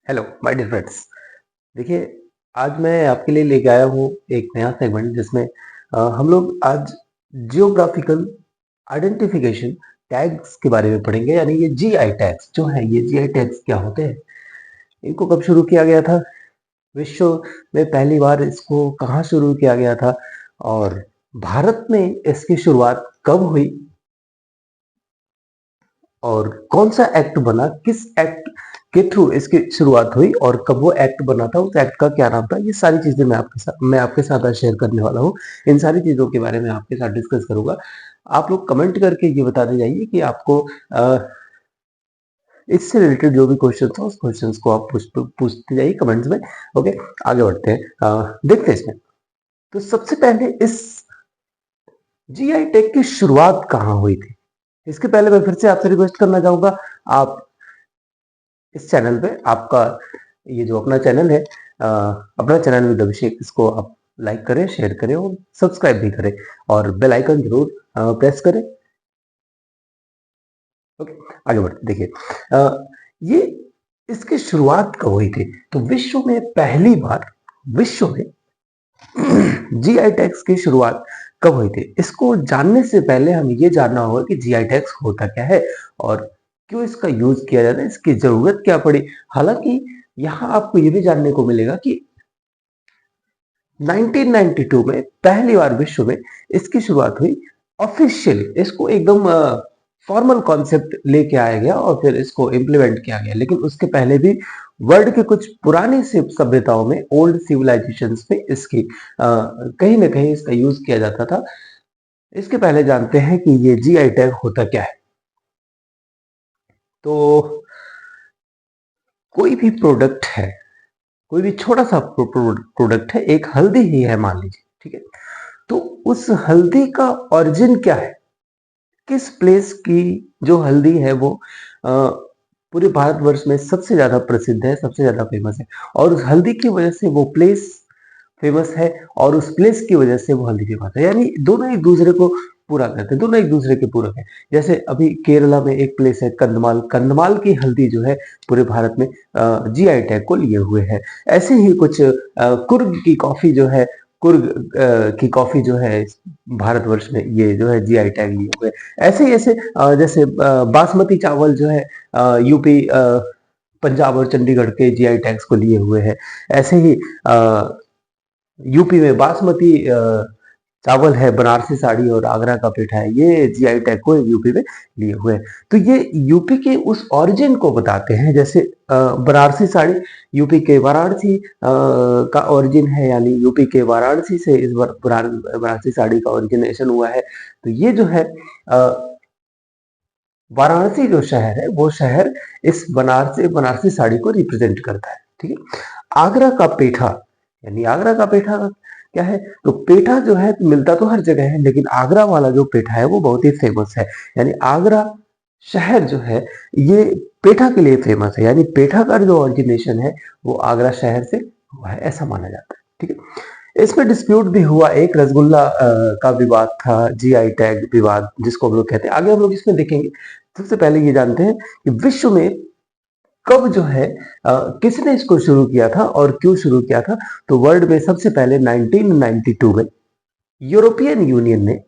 Hello my dear friends. देखिए, आज मैं आपके लिए लेके आया हूँ एक नया सेगमेंट जिसमें हम लोग आज जियोग्राफिकल आइडेंटिफिकेशन टैग्स के बारे में पढ़ेंगे। यानी ये जीआई टैग्स जो है, ये जीआई टैग्स क्या होते हैं, इनको कब शुरू किया गया था, विश्व में पहली बार इसको कहाँ शुरू किया गया था, और भारत में इसकी शुरुआत कब हुई, और कौन सा एक्ट बना, किस एक्ट के थ्रू इसकी शुरुआत हुई, और कब वो एक्ट बना था, उस एक्ट का क्या नाम था। ये सारी चीजें मैं आपके साथ आज शेयर करने वाला हूँ। इन सारी चीजों के बारे में आपके साथ डिस्कस करूंगा। आप लोग कमेंट करके ये बताते जाइए कि आपको इससे रिलेटेड जो भी क्वेश्चन हो, उस क्वेश्चंस को आप पूछते जाइए कमेंट्स में। ओके, आगे बढ़ते हैं। देखते हैं इसमें। तो सबसे पहले इस जीआई टैग की शुरुआत कहाँ हुई थी, इसके पहले मैं फिर से आपसे रिक्वेस्ट करना चाहूंगा, आप इस चैनल पे, आपका ये जो अपना चैनल है, अपना चैनल विद अभिषेक, इसको आप लाइक करें, शेयर करें और सब्सक्राइब भी करें, और बेल आइकन जरूर प्रेस करें। ओके, आगे बढ़ते देखिए। ये इसकी शुरुआत कब हुई थी, तो विश्व में पहली बार विश्व में जीआई टैग्स की शुरुआत कब हुई थी। इसको जानने से पहले हमें ये जानना होगा कि जीआई टैग्स होता क्या है और क्यों इसका यूज किया जाता है, इसकी जरूरत क्या पड़ी। हालांकि यहाँ आपको ये भी जानने को मिलेगा कि 1992 में पहली बार विश्व में इसकी शुरुआत हुई। ऑफिशियली इसको एकदम फॉर्मल कॉन्सेप्ट लेके आया गया और फिर इसको इम्प्लीमेंट किया गया, लेकिन उसके पहले भी वर्ल्ड के कुछ पुरानी सभ्यताओं में, ओल्ड सिविलाइजेशंस में इसकी कहीं ना कहीं इसका यूज किया जाता था। इसके पहले जानते हैं कि ये जीआई टैग होता क्या है। तो कोई भी प्रोडक्ट है, कोई भी छोटा सा प्रोडक्ट है, एक हल्दी ही है मान लीजिए, ठीक है, तो उस हल्दी का ओरिजिन क्या है, किस प्लेस की जो हल्दी है वो पूरे भारतवर्ष में सबसे ज्यादा प्रसिद्ध है, सबसे ज्यादा फेमस है, और उस हल्दी की वजह से वो प्लेस फेमस है, और उस प्लेस की वजह से वो हल्दी फेमस है। यानी दोनों एक दूसरे को पूरा करते हैं, दोनों एक दूसरे के पूरक है। जैसे अभी केरला में एक प्लेस है कंधमाल, कंधमाल की हल्दी जो है पूरे भारत में जीआई टैग को लिए हुए है। ऐसे ही कुछ कुर्ग की कॉफी जो है, कुर्ग की कॉफी जो है भारतवर्ष में ये जो है जीआई टैग लिए हुए है। ऐसे ही ऐसे जैसे बासमती चावल जो है यूपी, पंजाब और चंडीगढ़ के जीआई टैग्स को लिए हुए है। ऐसे ही यूपी में बासमती चावल है, बनारसी साड़ी और आगरा का पेठा है, ये जीआई टैग को यूपी में लिए हुए हैं। तो ये यूपी के उस ओरिजिन को बताते हैं। जैसे बनारसी साड़ी यूपी के वाराणसी का ओरिजिन है, यानी यूपी के वाराणसी से इस बार बनारसी साड़ी का ओरिजिनेशन हुआ है। तो ये जो है वाराणसी जो शहर है, वो शहर इस बनारसी बनारसी साड़ी को रिप्रेजेंट करता है, ठीक है। आगरा का पेठा, यानी आगरा का पेठा क्या है, तो पेठा जो है मिलता तो हर जगह है, लेकिन आगरा वाला जो पेठा है वो बहुत ही फेमस है। यानी आगरा शहर जो है ये पेठा के लिए फेमस है, यानी पेठा का जो ओरिजिनेशन है वो आगरा शहर से हुआ है, ऐसा माना जाता है, ठीक है। इसमें डिस्प्यूट भी हुआ, एक रसगुल्ला का विवाद था, जीआई टैग विवाद जिसको हम लोग कहते हैं, आगे हम लोग इसमें देखेंगे। सबसे पहले ये जानते हैं कि विश्व में कब जो है किसने इसको शुरू किया था और क्यों शुरू किया था। तो वर्ल्ड में सबसे पहले 1992 में यूरोपियन यूनियन ने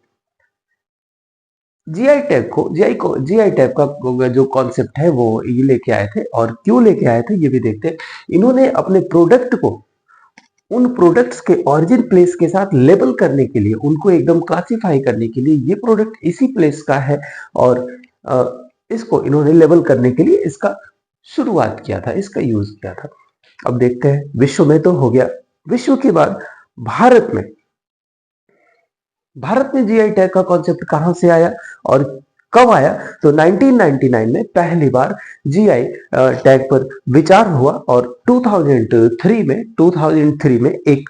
जीआई टैग का जो कॉन्सेप्ट है वो ये लेके आए थे, और क्यों लेके आए थे ये भी देखते हैं। इन्होंने अपने प्रोडक्ट को उन प्रोडक्ट्स के ओरिजिन प्लेस के साथ लेबल करने के लिए, उनको एकदम क्लासिफाई करने के लिए, ये प्रोडक्ट इसी प्लेस का है, और इसको इन्होंने लेबल करने के लिए इसका शुरुआत किया था, इसका यूज किया था। अब देखते हैं, विश्व में तो हो गया। विश्व के बाद भारत में, भारत में जीआई टैग का कॉन्सेप्ट कहां से आया और कब आया, तो 1999 में पहली बार जीआई टैग पर विचार हुआ, और 2003 में एक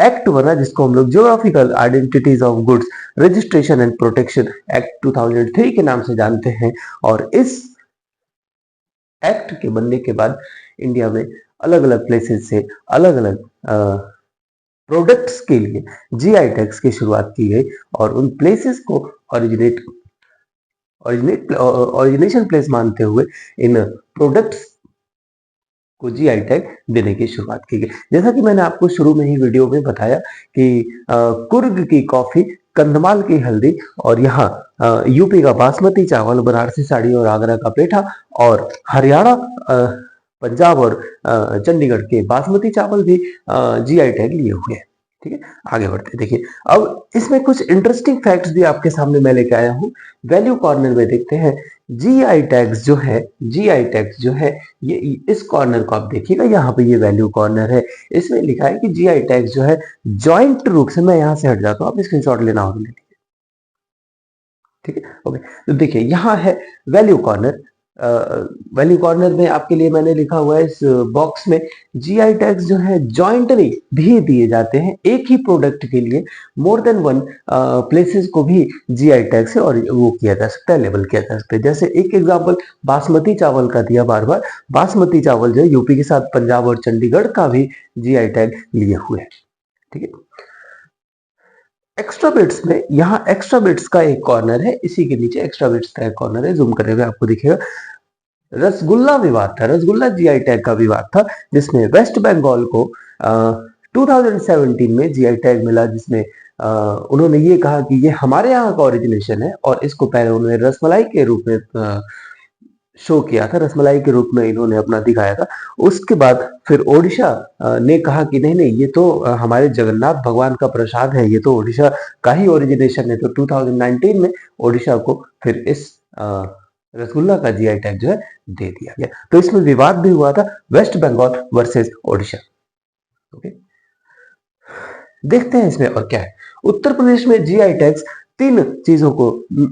एक्ट बना जिसको हम लोग geographical identities of goods registration and protection act 2003 के नाम से जानते हैं। और इस एक्ट के बनने के बाद इंडिया में अलग अलग प्लेसेस से अलग अलग प्रोडक्ट्स के लिए जीआई टैग्स की शुरुआत की गई, और उन प्लेसेस को ओरिजिनेशन प्लेस मानते हुए इन प्रोडक्ट्स को जीआई टैग देने की शुरुआत की गई। जैसा कि मैंने आपको शुरू में ही वीडियो में बताया कि कुर्ग की कॉफी, कंधमाल की हल्दी और यहाँ यूपी का बासमती चावल, बनारसी साड़ी और आगरा का पेठा और हरियाणा, पंजाब और चंडीगढ़ के बासमती चावल भी जीआई टैग लिए हुए हैं। ठीक है, आगे बढ़ते हैं। देखिए, अब इसमें कुछ इंटरेस्टिंग फैक्ट्स भी आपके सामने मैं लेके आया हूँ। वैल्यू कॉर्नर में देखते हैं जीआई टैग्स जो है, जीआई टैग्स जो है, ये इस कॉर्नर को आप देखिएगा, यहाँ पे ये वैल्यू कॉर्नर है। इसमें लिखा है कि जीआई टैग्स जो है जॉइंट रूप से, मैं यहाँ से हट जाता हूँ, आप स्क्रीनशॉट लेना हो तो ले लीजिए। ठीक है, ओके। तो देखिए यहाँ है वैल्यू कॉर्नर। वैल्यू कॉर्नर में आपके लिए मैंने लिखा हुआ है इस बॉक्स में, जीआई टैग्स जो है जॉइंटली भी दिए जाते हैं एक ही प्रोडक्ट के लिए। मोर देन वन प्लेसेस को भी जीआई टैग से और वो किया जा सकता है, लेबल किया जा सकता है। जैसे एक एग्जांपल बासमती चावल का दिया बार बार, बासमती चावल जो है यूपी के साथ पंजाब और चंडीगढ़ का भी जीआई टैग लिए हुए है। ठीक है, एक्स्ट्रा बिट्स में, यहाँ एक्स्ट्रा बिट्स का एक कॉर्नर है, इसी के नीचे एक्स्ट्रा बिट्स का एक कॉर्नर है, जूम करने में आपको दिखेगा। रसगुल्ला विवाद था, रसगुल्ला जीआई टैग का विवाद था, जिसमें वेस्ट बंगाल को 2017 में जीआई टैग मिला, जिसमें उन्होंने ये कहा कि ये हमारे यहाँ का ओरिजिनेशन है, और इसको पहले उन्होंने रसमलाई के रूप में शो किया था, रसमलाई के रूप में इन्होंने अपना दिखाया था। उसके बाद फिर ओडिशा ने कहा कि नहीं नहीं, ये तो हमारे जगन्नाथ भगवान का प्रसाद है, ये तो ओडिशा का ही ओरिजिनेशन है। तो 2019 में ओडिशा को फिर इस रसगुल्ला का जीआई टैग जो है दे दिया गया। तो इसमें विवाद भी हुआ था, वेस्ट बंगाल वर्सेस ओडिशा। ओके, देखते हैं इसमें और क्या है। उत्तर प्रदेश में जीआई टैग्स तीन चीजों को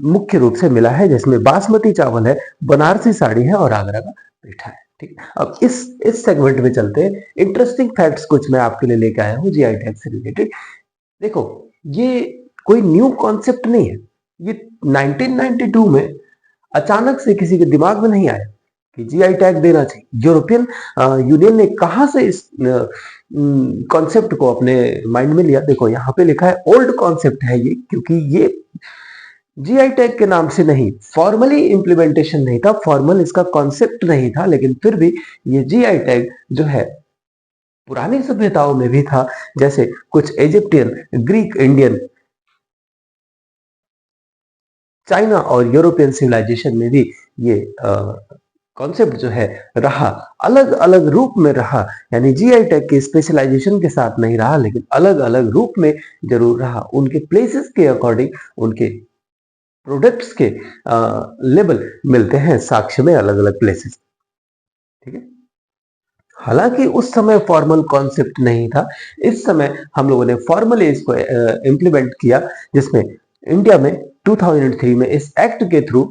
मुख्य रूप से मिला है, जिसमें बासमती चावल है, बनारसी साड़ी है और आगरा का पेठा है। ठीक है, अब इस सेगमेंट में चलते हैं। इंटरेस्टिंग फैक्ट्स कुछ मैं आपके लिए लेके आया हूँ जीआई टैग से रिलेटेड। देखो, ये कोई न्यू कॉन्सेप्ट नहीं है, ये 1992 में अचानक से किसी के दिमाग में नहीं आया कि जीआई टैग देना चाहिए। यूरोपियन यूनियन ने कहां से इस कॉन्सेप्ट को अपने माइंड में लिया? देखो यहाँ पे लिखा है ओल्ड कॉन्सेप्ट है ये, क्योंकि ये जीआई टैग के नाम से नहीं, फॉर्मली इंप्लीमेंटेशन नहीं था, फॉर्मल इसका कॉन्सेप्ट नहीं था, लेकिन फिर भी ये जीआई टैग जो है पुरानी सभ्यताओं में भी था। जैसे कुछ इजिप्टियन, ग्रीक, इंडियन, चाइना और यूरोपियन सिविलाइजेशन में भी ये कॉन्सेप्ट जो है रहा, अलग अलग रूप में रहा। यानी जीआई टैग के स्पेशलाइजेशन के साथ नहीं रहा, लेकिन अलग अलग रूप में जरूर रहा। उनके प्लेसेस के अकॉर्डिंग उनके प्रोडक्ट्स के लेबल मिलते हैं साक्ष्य में, अलग अलग प्लेसेस। ठीक है, हालांकि उस समय फॉर्मल कॉन्सेप्ट नहीं था, इस समय हम लोगों ने फॉर्मली इसको इम्प्लीमेंट किया, जिसमें इंडिया में 2003 में इस एक्ट के थ्रू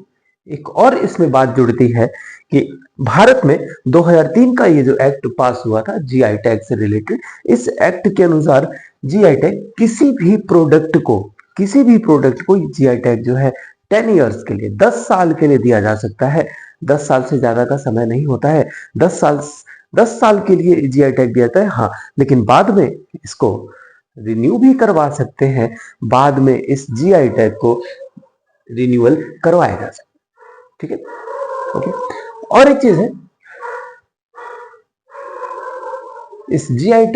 एक और इसमें बात जुड़ती है कि भारत में 2003 का ये जो एक्ट पास हुआ था जीआई टैग से रिलेटेड, इस एक्ट के अनुसार जीआई टैग किसी भी प्रोडक्ट को जीआई टैग जो है 10 इयर्स के लिए, 10 साल के लिए दिया जा सकता है। 10 साल से ज्यादा का समय नहीं होता है। 10 साल के लिए जीआई टैग दिया जाता है, हाँ, लेकिन बाद में इसको रिन्यू भी करवा सकते हैं। बाद में इस जीआई टैग को रिन्यूअल करवाया जा सकता है। ठीक है, ओके। और एक चीज है, इस जीआई टैग